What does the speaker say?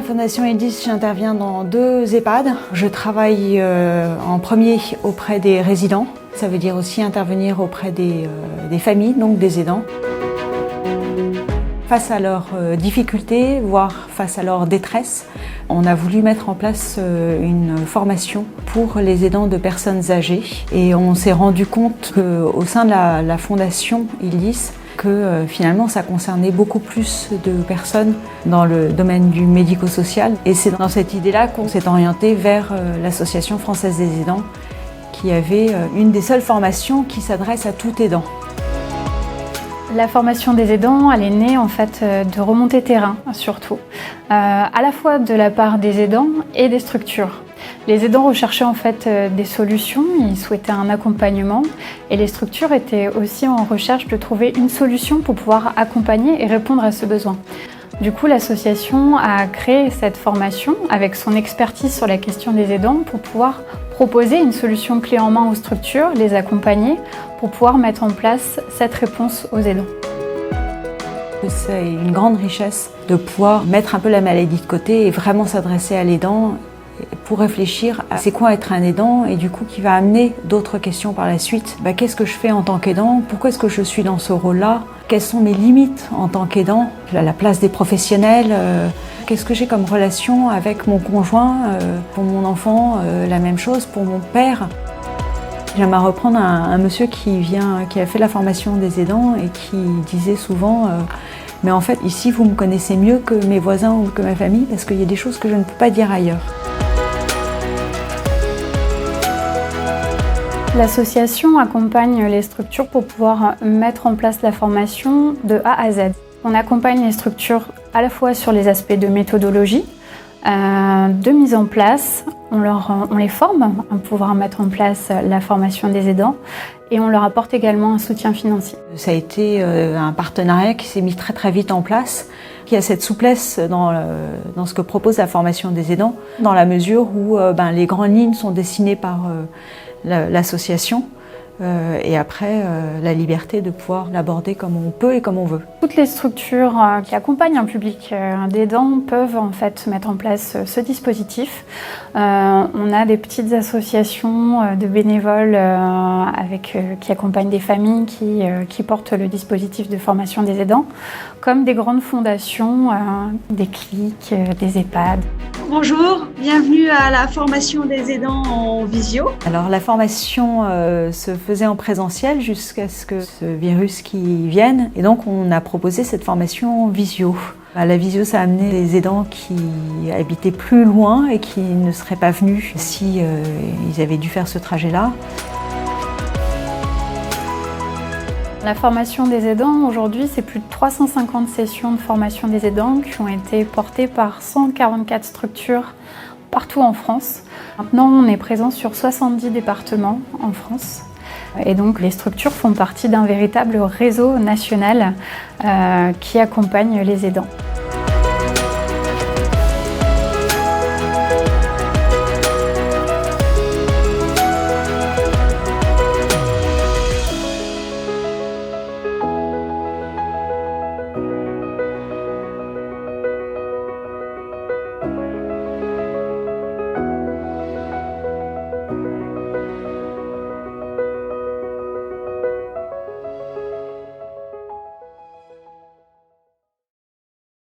Fondation EDIS, j'interviens dans 2 EHPAD. Je travaille en premier auprès des résidents. Ça veut dire aussi intervenir auprès des familles, donc des aidants. Face à leurs difficultés, voire face à leur détresse, on a voulu mettre en place une formation pour les aidants de personnes âgées. Et on s'est rendu compte qu'au sein de la Fondation EDIS, que finalement ça concernait beaucoup plus de personnes dans le domaine du médico-social. Et c'est dans cette idée-là qu'on s'est orienté vers l'Association française des aidants, qui avait une des seules formations qui s'adresse à tout aidant. La formation des aidants, elle est née en fait de remontées terrain surtout, à la fois de la part des aidants et des structures. Les aidants recherchaient en fait des solutions, ils souhaitaient un accompagnement et les structures étaient aussi en recherche de trouver une solution pour pouvoir accompagner et répondre à ce besoin. Du coup, l'association a créé cette formation avec son expertise sur la question des aidants pour pouvoir proposer une solution clé en main aux structures, les accompagner pour pouvoir mettre en place cette réponse aux aidants. C'est une grande richesse de pouvoir mettre un peu la maladie de côté et vraiment s'adresser à l'aidant pour réfléchir à c'est quoi être un aidant et du coup qui va amener d'autres questions par la suite. Qu'est-ce que je fais en tant qu'aidant? Pourquoi est-ce que je suis dans ce rôle-là? Quelles sont mes limites en tant qu'aidant? La place des professionnels, qu'est-ce que j'ai comme relation avec mon conjoint? Pour mon enfant, la même chose, pour mon père. J'aimerais reprendre un monsieur qui a fait la formation des aidants et qui disait souvent mais en fait ici vous me connaissez mieux que mes voisins ou que ma famille parce qu'il y a des choses que je ne peux pas dire ailleurs. L'association accompagne les structures pour pouvoir mettre en place la formation de A à Z. On accompagne les structures à la fois sur les aspects de méthodologie, de mise en place, on les forme à pouvoir mettre en place la formation des aidants et on leur apporte également un soutien financier. Ça a été un partenariat qui s'est mis très très vite en place, qui a cette souplesse dans ce que propose la formation des aidants, dans la mesure où les grandes lignes sont dessinées par l'association et après la liberté de pouvoir l'aborder comme on peut et comme on veut. Toutes les structures qui accompagnent un public d'aidants peuvent en fait mettre en place ce dispositif. On a des petites associations de bénévoles qui accompagnent des familles qui portent le dispositif de formation des aidants, comme des grandes fondations, des clics, des EHPAD. Bonjour, bienvenue à la formation des aidants en visio. Alors la formation se faisait en présentiel jusqu'à ce que ce virus qui vienne et donc on a proposé cette formation en visio. La visio, ça a amené les aidants qui habitaient plus loin et qui ne seraient pas venus si ils avaient dû faire ce trajet-là. La formation des aidants, aujourd'hui, c'est plus de 350 sessions de formation des aidants qui ont été portées par 144 structures partout en France. Maintenant, on est présent sur 70 départements en France. Et donc, les structures font partie d'un véritable réseau national qui accompagne les aidants.